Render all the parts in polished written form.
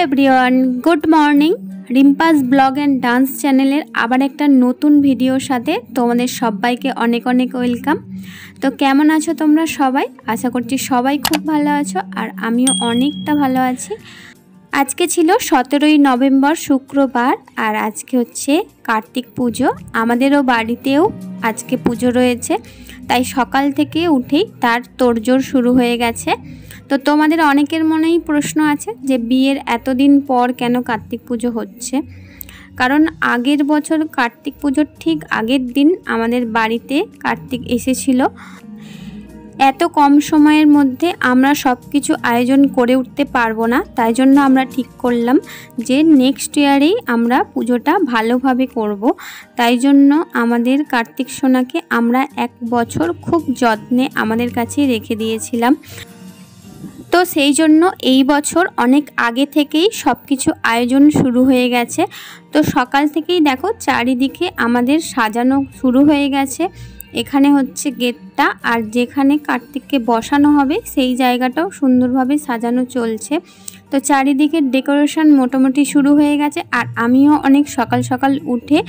Everyone, good morning. রিম্পাস blog and dance চ্যানেলের আবার একটা নতুন ভিডিওর সাথে তোমাদের সবাইকে অনেক অনেক ওয়েলকাম। তো কেমন আছো তোমরা সবাই? আশা করছি সবাই খুব ভালো আছো, আর আমিও অনেকটা ভালো আছি। আজকে ছিল 17ই নভেম্বর শুক্রবার, আর আজকে হচ্ছে কার্তিক পুজো। আমাদেরও বাড়িতেও আজকে পুজো রয়েছে, তাই সকাল থেকে উঠেই তার তোড়জোড় শুরু হয়ে গেছে। তো তোমাদের অনেকের মনেই প্রশ্ন আছে যে বিয়ের এতদিন পর কেন কার্তিক পুজো হচ্ছে। কারণ আগের বছর কার্তিক পুজোর ঠিক আগের দিন আমাদের বাড়িতে কার্তিক এসেছিল। এত কম সময়ের মধ্যে আমরা সব কিছু আয়োজন করে উঠতে পারবো না, তাই জন্য আমরা ঠিক করলাম যে নেক্সট ইয়ারেই আমরা পুজোটা ভালোভাবে করব। তাই জন্য আমাদের কার্তিক সোনাকে আমরা 1 বছর খুব যত্নে আমাদের কাছে রেখে দিয়েছিলাম। তো সেই জন্য এই বছর অনেক আগে থেকেই সব কিছু আয়োজন শুরু হয়ে গেছে। তো সকাল থেকেই দেখো চারিদিকে আমাদের সাজানো শুরু হয়ে গেছে। এখানে হচ্ছে গেটটা, আর যেখানে কার্তিককে বসানো হবে সেই জায়গাটাও সুন্দরভাবে সাজানো চলছে। তো চারিদিকে ডেকোরেশন মোটামুটি শুরু হয়ে গেছে, আর আমিও অনেক সকাল সকাল উঠে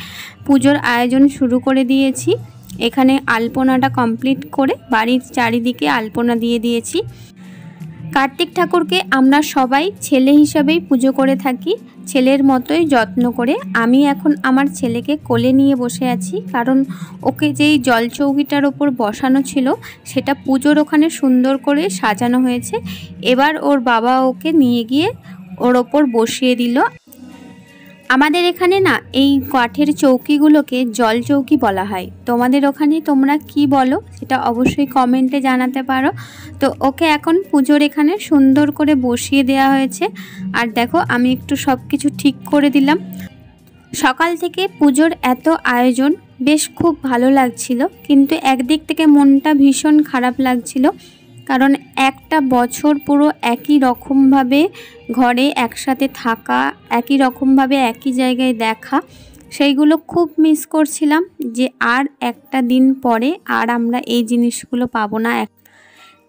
পুজোর আয়োজন শুরু করে দিয়েছি। এখানে আলপনাটা কমপ্লিট করে বাড়ির চারিদিকে আলপনা দিয়ে দিয়েছি। কার্তিক ঠাকুরকে আমরা সবাই ছেলে হিসাবেই পুজো করে থাকি, ছেলের মতোই যত্ন করে। আমি এখন আমার ছেলেকে কোলে নিয়ে বসে আছি, কারণ ওকে যেই জলচৌকিটার ওপর বসানো ছিল সেটা পুজোর ওখানে সুন্দর করে সাজানো হয়েছে। এবার ওর বাবা ওকে নিয়ে গিয়ে ওর ওপর বসিয়ে দিল। আমাদের এখানে না এই কাঠের চৌকিগুলোকে জল চৌকি বলা হয়। তোমাদের ওখানে তোমরা কি বলো সেটা অবশ্যই কমেন্টে জানাতে পারো। তো ওকে এখন পুজোর এখানে সুন্দর করে বসিয়ে দেওয়া হয়েছে, আর দেখো আমি একটু সব কিছু ঠিক করে দিলাম। সকাল থেকে পুজোর এত আয়োজন, বেশ খুব ভালো লাগছিল, কিন্তু একদিক থেকে মনটা ভীষণ খারাপ লাগছিল। কারণ একটা বছর পুরো একই রকমভাবে ঘরে একসাথে থাকা, একই রকমভাবে একই জায়গায় দেখা, সেইগুলো খুব মিস করছিলাম। যে আর একটা দিন পরে আর আমরা এই জিনিসগুলো পাবো না।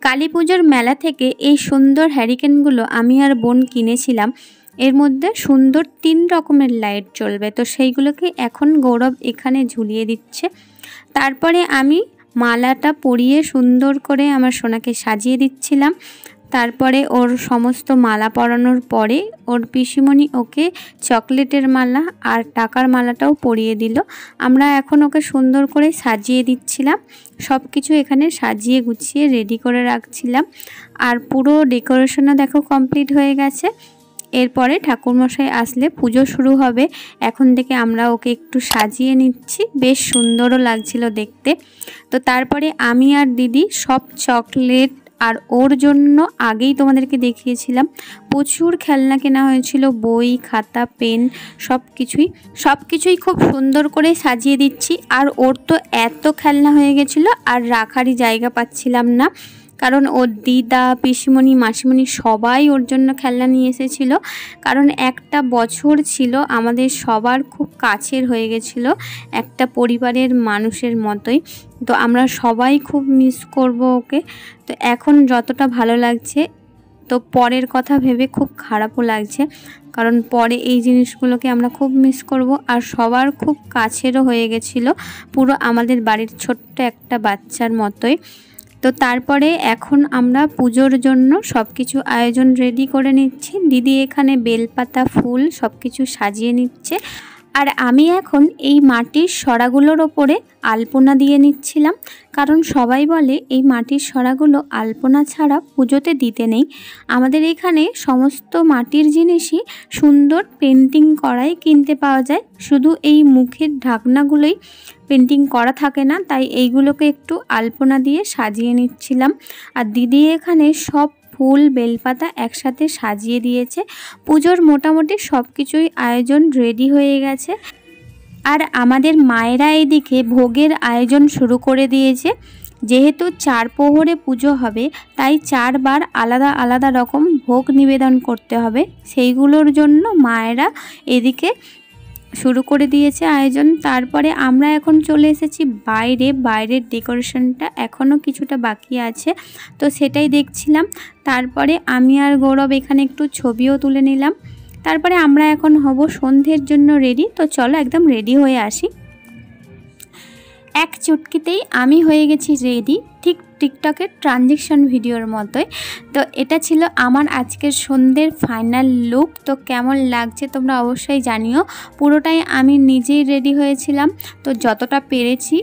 কালী পুজোর মেলা থেকে এই সুন্দর হ্যারিকেনগুলো আমি আর বোন কিনেছিলাম। এর মধ্যে সুন্দর 3 রকমের লাইট জ্বলবে, তো সেইগুলোকে এখন গৌরব এখানে ঝুলিয়ে দিচ্ছে। তারপরে আমি মালাটা পরিয়ে সুন্দর করে আমার সোনাকে সাজিয়ে দিচ্ছিলাম। তারপরে ওর সমস্ত মালা পরানোর পরে ওর পিসিমণি ওকে চকলেটের মালা আর টাকার মালাটাও পরিয়ে দিল। আমরা এখন ওকে সুন্দর করে সাজিয়ে দিচ্ছিলাম, সব কিছু এখানে সাজিয়ে গুছিয়ে রেডি করে রাখছিলাম। আর পুরো ডেকোরেশনও দেখো কমপ্লিট হয়ে গেছে। এরপরে ঠাকুরমশাই আসলে পুজো শুরু হবে। এখন থেকে আমরা ওকে একটু সাজিয়ে নিচ্ছি, বেশ সুন্দরও লাগছিল দেখতে। তো তারপরে আমি আর দিদি সব চকলেট, আর ওর জন্য আগেই তোমাদেরকে দেখিয়েছিলাম প্রচুর খেলনা কেনা হয়েছিল, বই, খাতা, পেন, সব কিছুই খুব সুন্দর করে সাজিয়ে দিচ্ছি। আর ওর তো এত খেলনা হয়ে গেছিলো আর রাখারই জায়গা পাচ্ছিলাম না, কারণ ওর দিদা, পিসিমণি, মাসিমণি সবাই ওর জন্য খেলনা নিয়ে এসেছিল। কারণ একটা বছর ছিল আমাদের সবার খুব কাছের হয়ে গেছিলো, একটা পরিবারের মানুষের মতোই। তো আমরা সবাই খুব মিস করব ওকে। তো এখন যতটা ভালো লাগছে, তো পরের কথা ভেবে খুব খারাপও লাগছে, কারণ পরে এই জিনিসগুলোকে আমরা খুব মিস করব। আর সবার খুব কাছেরও হয়ে গেছিলো, পুরো আমাদের বাড়ির ছোট্ট একটা বাচ্চার মতোই। তো তারপরে এখন আমরা পুজোর জন্য সব কিছু আয়োজন রেডি করে নিচ্ছি। দিদি এখানে বেলপাতা, ফুল সব কিছু সাজিয়ে নিচ্ছে, আর আমি এখন এই মাটির সরাগুলোর ওপরে আলপনা দিয়ে নিচ্ছিলাম। কারণ সবাই বলে এই মাটির সরাগুলো আলপনা ছাড়া পুজোতে দিতে নেই। আমাদের এখানে সমস্ত মাটির জিনিসই সুন্দর পেন্টিং করাই কিনতে পাওয়া যায়, শুধু এই মুখের ঢাকনাগুলোই পেন্টিং করা থাকে না, তাই এইগুলোকে একটু আলপনা দিয়ে সাজিয়ে নিচ্ছিলাম। আর দিদি এখানে সব ফুল, বেলপাতা একসাথে সাজিয়ে দিয়েছে। পুজোর মোটামুটি সব কিছুই আয়োজন রেডি হয়ে গেছে। আর আমাদের মায়েরা এইদিকে ভোগের আয়োজন শুরু করে দিয়েছে। যেহেতু 4 প্রহরে পুজো হবে, তাই 4 বার আলাদা আলাদা রকম ভোগ নিবেদন করতে হবে। সেইগুলোর জন্য মায়েরা এদিকে শুরু করে দিয়েছে আয়োজন। তারপরে আমরা এখন চলে এসেছি বাইরের ডেকোরেশনটা এখনও কিছুটা বাকি আছে, তো সেটাই দেখছিলাম। তারপরে আমি আর গৌরব এখানে একটু ছবিও তুলে নিলাম। তারপরে আমরা এখন হব সন্ধ্যের জন্য রেডি। তো চলো একদম রেডি হয়ে আসি। এক চুটকিতেই আমি হয়ে গেছি রেডি, ঠিক টিকটকের ট্রানজেকশন ভিডিওর মতোই। তো এটা ছিল আমার আজকের সন্ধ্যের ফাইনাল লুক। তো কেমন লাগছে তোমরা অবশ্যই জানিও। পুরোটাই আমি নিজেই রেডি হয়েছিলাম, তো যতটা পেরেছি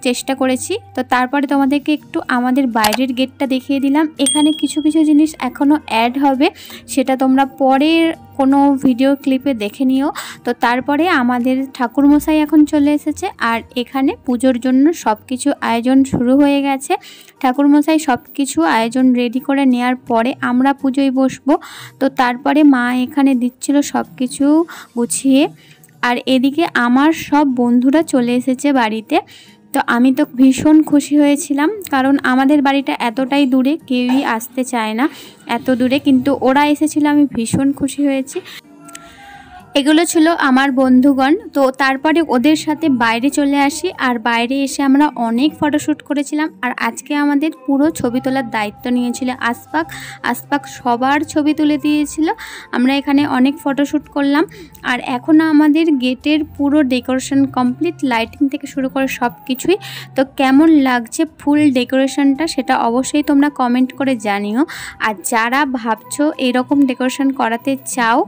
চেষ্টা করেছি। তো তারপরে তোমাদেরকে একটু আমাদের বাইরের গেটটা দেখিয়ে দিলাম। এখানে কিছু কিছু জিনিস এখনও অ্যাড হবে, সেটা তোমরা পরের কোনো ভিডিও ক্লিপে দেখে নিও। তো তারপরে আমাদের ঠাকুরমশাই এখন চলে এসেছে, আর এখানে পুজোর জন্য সব কিছু আয়োজন শুরু হয়ে গেছে। ঠাকুরমশাই সব কিছু আয়োজন রেডি করে নেওয়ার পরে আমরা পুজোয় বসবো। তো তারপরে মা এখানে দিচ্ছিল সব কিছু গুছিয়ে, আর এদিকে আমার সব বন্ধুরা চলে এসেছে বাড়িতে। তো আমি তো ভীষণ খুশি হয়েছিলাম, কারণ আমাদের বাড়িটা এতটাই দূরে, কেউই আসতে চায় না এত দূরে, কিন্তু ওরা এসেছিল, আমি ভীষণ খুশি হয়েছি। এগুলো ছিল আমার বন্ধুগণ। তো তারপরে ওদের সাথে বাইরে চলে আসি, আর বাইরে এসে আমরা অনেক ফটোশ্যুট করেছিলাম। আর আজকে আমাদের পুরো ছবি তোলার দায়িত্ব নিয়েছিল আসপাক সবার ছবি তুলে দিয়েছিল। আমরা এখানে অনেক ফটোশ্যুট করলাম। আর এখন আমাদের গেটের পুরো ডেকোরেশন কমপ্লিট, লাইটিং থেকে শুরু করে সব কিছুই। তো কেমন লাগছে ফুল ডেকোরেশনটা সেটা অবশ্যই তোমরা কমেন্ট করে জানিও। আর যারা ভাবছো এরকম ডেকোরেশন করাতে চাও,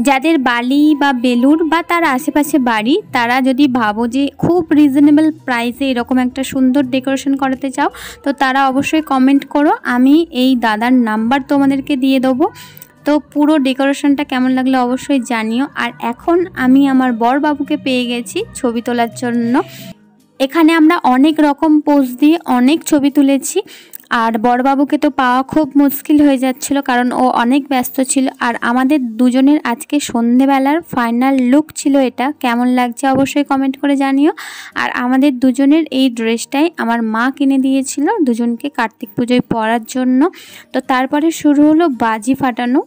যাদের বালি বা বেলুর বা তার আশেপাশে বাড়ি, তারা যদি ভাবো যে খুব রিজনেবল প্রাইসে এরকম একটা সুন্দর ডেকোরেশন করাতে চাও, তো তারা অবশ্যই কমেন্ট করো। আমি এই দাদার নাম্বার তোমাদেরকে দিয়ে দেবো। তো পুরো ডেকোরেশনটা কেমন লাগলো অবশ্যই জানিও। আর এখন আমি আমার বর বাবুকে পেয়ে গেছি ছবি তোলার জন্য। এখানে আমরা অনেক রকম পোজ দিয়ে অনেক ছবি তুলেছি। আর বড়বাবুকে তো পাওয়া খুব মুশকিল হয়ে যাচ্ছিল, কারণ ও অনেক ব্যস্ত ছিল। আর আমাদের দুজনের আজকে সন্ধেবেলার ফাইনাল লুক ছিল এটা। কেমন লাগছে অবশ্যই কমেন্ট করে জানিও। আর আমাদের দুজনের এই ড্রেসটাই আমার মা কিনে দিয়েছিল দুজনকে কার্তিক পুজোয় পরার জন্য। তো তারপরে শুরু হলো বাজি ফাটানো।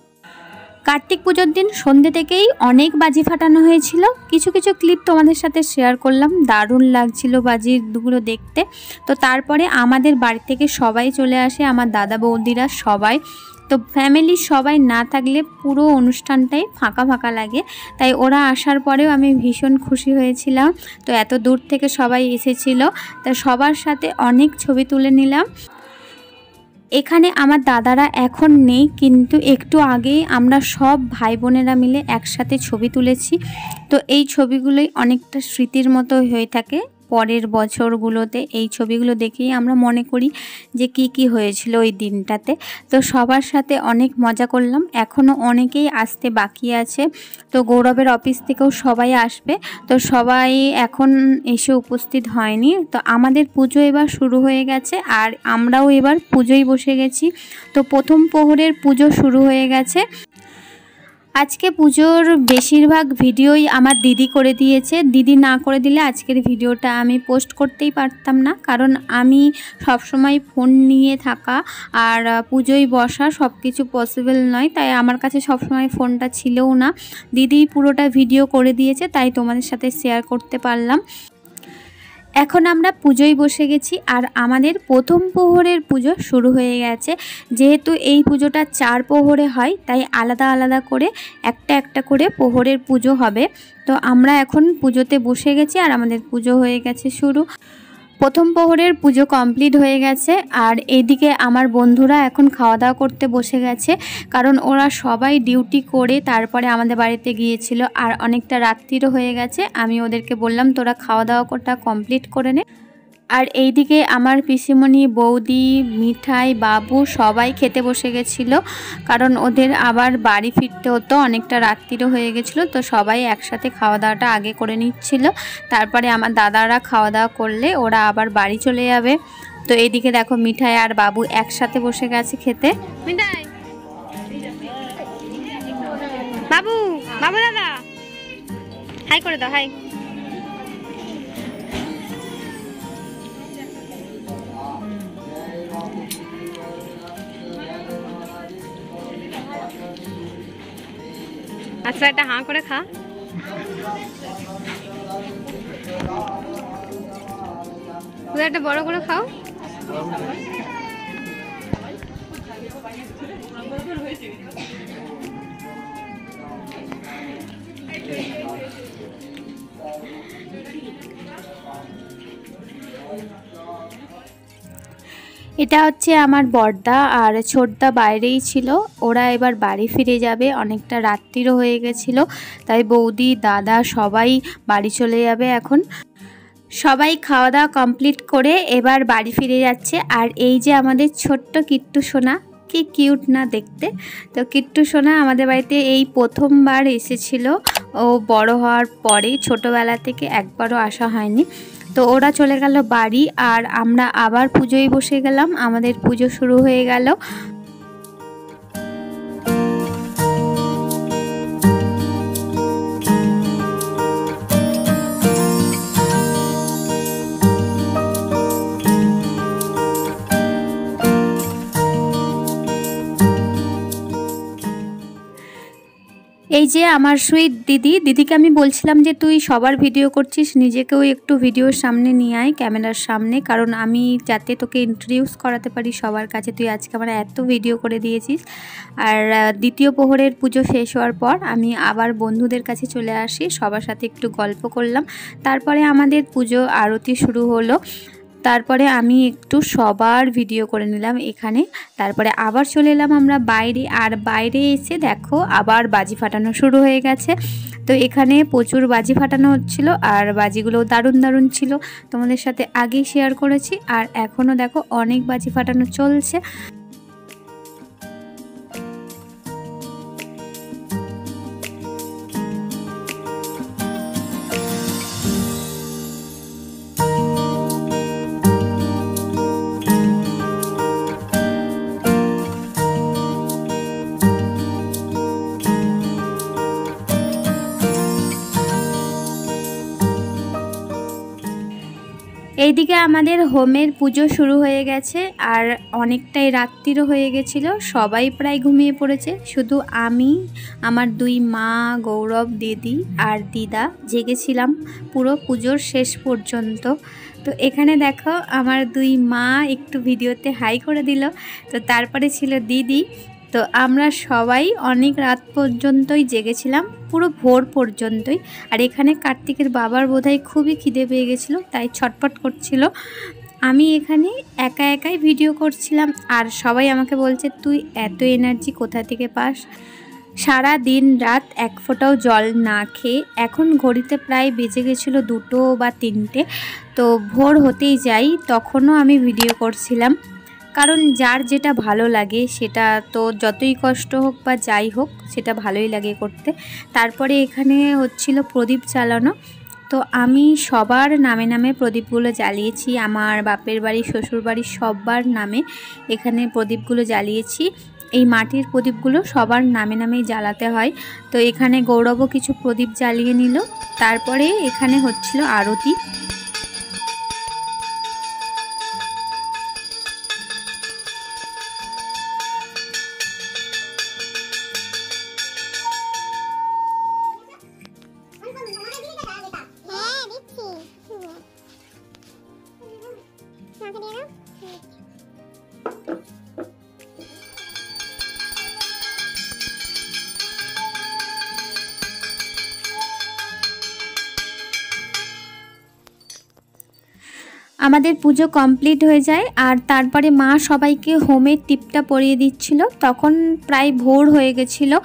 কার্তিক পুজোর দিন সন্ধ্যে থেকেই অনেক বাজি ফাটানো হয়েছিল। কিছু কিছু ক্লিপ তোমাদের সাথে শেয়ার করলাম, দারুণ লাগছিল বাজিগুলো দেখতে। তো তারপরে আমাদের বাড়ি থেকে সবাই চলে আসে, আমার দাদা বৌদিরা সবাই। তো ফ্যামিলির সবাই না থাকলে পুরো অনুষ্ঠানটাই ফাঁকা ফাঁকা লাগে, তাই ওরা আসার পরেও আমি ভীষণ খুশি হয়েছিলাম। তো এত দূর থেকে সবাই এসেছিল, তা সবার সাথে অনেক ছবি তুলে নিলাম। এখানে আমার দাদারা এখন নেই, কিন্তু একটু আগেই আমরা সব ভাই বোনেরা মিলে একসাথে ছবি তুলেছি। তো এই ছবিগুলোই অনেকটা স্মৃতির মতো হয়ে থাকে পরের বছরগুলোতে। এই ছবিগুলো দেখেই আমরা মনে করি যে কি হয়েছিল ওই দিনটাতে। তো সবার সাথে অনেক মজা করলাম। এখনও অনেকেই আসতে বাকি আছে। তো গৌরবের অফিস থেকেও সবাই আসবে, তো সবাই এখন এসে উপস্থিত হয়নি। তো আমাদের পুজো এবার শুরু হয়ে গেছে, আর আমরাও এবার পুজোয় বসে গেছি। তো প্রথম প্রহরের পুজো শুরু হয়ে গেছে। আজকে পুজোর বেশিরভাগ ভিডিওই আমার দিদি করে দিয়েছে। দিদি না করে দিলে আজকের ভিডিওটা আমি পোস্ট করতেই পারতাম না, কারণ আমি সবসময় ফোন নিয়ে থাকা আর পুজোয় বসা সব কিছু পসিবল নয়, তাই আমার কাছে সবসময় ফোনটা ছিলও না। দিদি পুরোটা ভিডিও করে দিয়েছে, তাই তোমাদের সাথে শেয়ার করতে পারলাম। এখন আমরা পুজোয় বসে গেছি, আর আমাদের প্রথম প্রহরের পুজো শুরু হয়ে গেছে। যেহেতু এই পুজোটা 4 প্রহরে হয়, তাই আলাদা আলাদা করে একটা করে প্রহরের পুজো হবে। তো আমরা এখন পুজোতে বসে গেছি, আর আমাদের পুজো হয়ে গেছে শুরু। প্রথম প্রহরের পুজো কমপ্লিট হয়ে গেছে, আর এইদিকে আমার বন্ধুরা এখন খাওয়া দাওয়া করতে বসে গেছে, কারণ ওরা সবাই ডিউটি করে তারপরে আমাদের বাড়িতে গিয়েছিল, আর অনেকটা রাত্রিরও হয়ে গেছে। আমি ওদেরকে বললাম তোরা খাওয়া দাওয়া করটা কমপ্লিট করে নে। আর এইদিকে আমার পিসিমণি, বৌদি, মিঠাই, বাবু সবাই খেতে বসে গেছিলো, কারণ ওদের আবার বাড়ি ফিরতে হতো, অনেকটা রাত্রিরও হয়ে গেছিলো। তো সবাই একসাথে খাওয়া দাওয়াটা আগে করে নিচ্ছিল, তারপরে আমার দাদারা খাওয়া দাওয়া করলে ওরা আবার বাড়ি চলে যাবে। তো এইদিকে দেখো মিঠাই আর বাবু একসাথে বসে গেছে খেতে। মিঠাই, বাবু, বাবু দাদা হাই করে দাও, হাই। আচ্ছা একটা হাঁ করে খা। একটা বড় করে খাও। এটা হচ্ছে আমার বড়দা আর ছোটদা বাইরেই ছিল, ওরা এবার বাড়ি ফিরে যাবে, অনেকটা রাত্রিরও হয়ে গেছিল, তাই বৌদি দাদা সবাই বাড়ি চলে যাবে এখন। সবাই খাওয়া দাওয়া কমপ্লিট করে এবার বাড়ি ফিরে যাচ্ছে। আর এই যে আমাদের ছোট্ট কিট্টু সোনা, কি কিউট না দেখতে। তো কিট্টু সোনা আমাদের বাড়িতে এই প্রথমবার এসেছিল, ও বড় হওয়ার পরে, ছোটোবেলা থেকে একবারও আসা হয়নি। তো ওরা চলে গেল বাড়ি আর আমরা আবার পুজোয় বসে গেলাম, আমাদের পুজো শুরু হয়ে গেল। এই যে আমার সুইট দিদিকে আমি বলছিলাম যে তুই সবার ভিডিও করছিস, নিজেকেও একটু ভিডিওর সামনে নিয়ে আয়, ক্যামেরার সামনে, কারণ আমি যাতে তোকে ইন্ট্রোডিউস করাতে পারি সবার কাছে। তুই আজকে আমার এত ভিডিও করে দিয়েছিস। আর দ্বিতীয় প্রহরের পুজো শেষ হওয়ার পর আমি আবার বন্ধুদের কাছে চলে আসি, সবার সাথে একটু গল্প করলাম, তারপরে আমাদের পুজো আরতি শুরু হলো। তারপরে আমি একটু সবার ভিডিও করে নিলাম এখানে, তারপরে আবার চলে এলাম আমরা বাইরে। আর বাইরে এসে দেখো আবার বাজি ফাটানো শুরু হয়ে গেছে। তো এখানে প্রচুর বাজি ফাটানো হচ্ছিল আর বাজিগুলো দারুণ দারুণ ছিল, তোমাদের সাথে আগেই শেয়ার করেছি। আর এখনও দেখো অনেক বাজি ফাটানো চলছে। এইদিকে আমাদের হোমের পুজো শুরু হয়ে গেছে আর অনেকটাই রাত্রিরও হয়ে গেছিলো, সবাই প্রায় ঘুমিয়ে পড়েছে, শুধু আমি, আমার দুই মা, গৌরব, দিদি আর দিদা জেগেছিলাম পুরো পুজোর শেষ পর্যন্ত। তো এখানে দেখো আমার দুই মা একটু ভিডিওতে হাই করে দিল। তো তারপরে ছিল দিদি। তো আমরা সবাই অনেক রাত পর্যন্তই জেগেছিলাম, পুরো ভোর পর্যন্তই। আর এখানে কার্তিকের বাবার বোধহয় খুবই খিদে পেয়ে গেছিলো, তাই ছটপট করছিল। আমি এখানে একা একাই ভিডিও করছিলাম আর সবাই আমাকে বলছে তুই এত এনার্জি কোথা থেকে পাস, সারা দিন রাত এক ফোঁটাও জল না খেয়ে। এখন ঘড়িতে প্রায় বেজে গেছিলো 2 বা 3টে। তো ভোর হতেই যাই, তখনও আমি ভিডিও করছিলাম, কারণ যার যেটা ভালো লাগে সেটা তো যতই কষ্ট হোক বা যাই হোক সেটা ভালোই লাগে করতে। তারপরে এখানে হচ্ছিল প্রদীপ জ্বালানো। তো আমি সবার নামে নামে প্রদীপগুলো জ্বালিয়েছি, আমার বাপের বাড়ি, শ্বশুর বাড়ি সবার নামে এখানে প্রদীপগুলো জ্বালিয়েছি। এই মাটির প্রদীপগুলো সবার নামে নামেই জ্বালাতে হয়। তো এখানে গৌরবও কিছু প্রদীপ জ্বালিয়ে নিল। তারপরে এখানে হচ্ছিল আরতি। আমাদের পুজো কমপ্লিট হয়ে যায় আর তারপরে মা সবাইকে হোমের টিপটা পরিয়ে দিচ্ছিল। তখন প্রায় ভোর হয়ে গেছিলো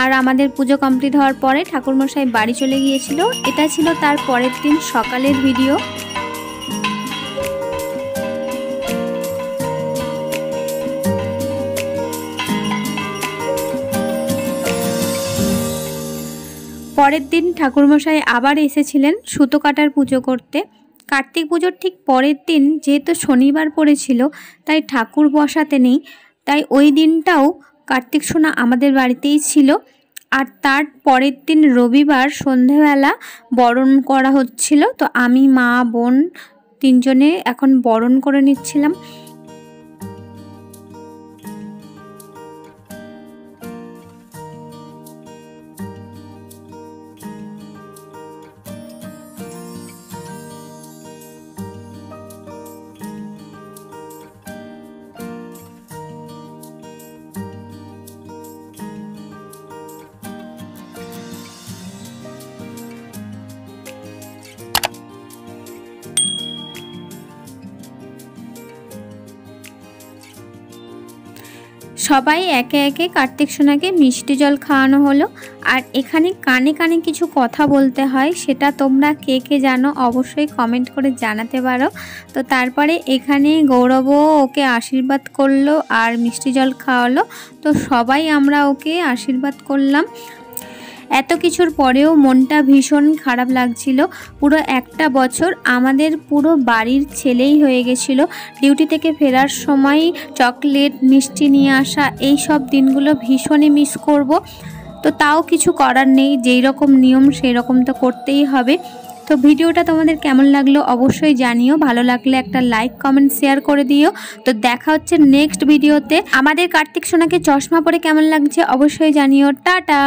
আর আমাদের পুজো কমপ্লিট হওয়ার পরে ঠাকুরমশাই বাড়ি চলে গিয়েছিল। এটা ছিল তার পরের দিন সকালের ভিডিও। পরের দিন ঠাকুরমশাই আবার এসেছিলেন সুতো কাটার পুজো করতে। কার্তিক পুজোর ঠিক পরের দিন যেহেতু শনিবার পড়েছিল তাই ঠাকুর বসাতে নেই, তাই ওই দিনটাও কার্তিক সোনা আমাদের বাড়িতেই ছিল। আর তার পরের দিন রবিবার সন্ধেবেলা বরণ করা হচ্ছিল। তো আমি, মা, বোন তিনজনে এখন বরণ করে নিচ্ছিলাম। সবাই একে একে কার্তিক সোনাকে মিষ্টি জল খাওয়ানো হলো। আর এখানে কানে কানে কিছু কথা বলতে হয়, সেটা তোমরা কে কে জানো অবশ্যই কমেন্ট করে জানাতে পারো। তো তারপরে এখানে গৌরবও ওকে আশীর্বাদ করলো আর মিষ্টি জল খাওয়ালো। তো সবাই আমরা ওকে আশীর্বাদ করলাম। এত কিছুর পরেও মনটা ভীষণ খারাপ লাগছিল। পুরো একটা বছর আমাদের পুরো বাড়ির ছেলেই হয়ে গেছিল। ডিউটি থেকে ফেরার সময় চকলেট মিষ্টি নিয়ে আসা, এই সব দিনগুলো ভীষণই মিস করব। তো তাও কিছু করার নেই, যেই রকম নিয়ম সেই রকম তো করতেই হবে। তো ভিডিওটা তোমাদের কেমন লাগলো অবশ্যই জানিও। ভালো লাগলে একটা লাইক কমেন্ট শেয়ার করে দিও। তো দেখা হচ্ছে নেক্সট ভিডিওতে। আমাদের কার্তিক সোনাকে চশমা পরে কেমন লাগছে অবশ্যই জানিও। টাটা।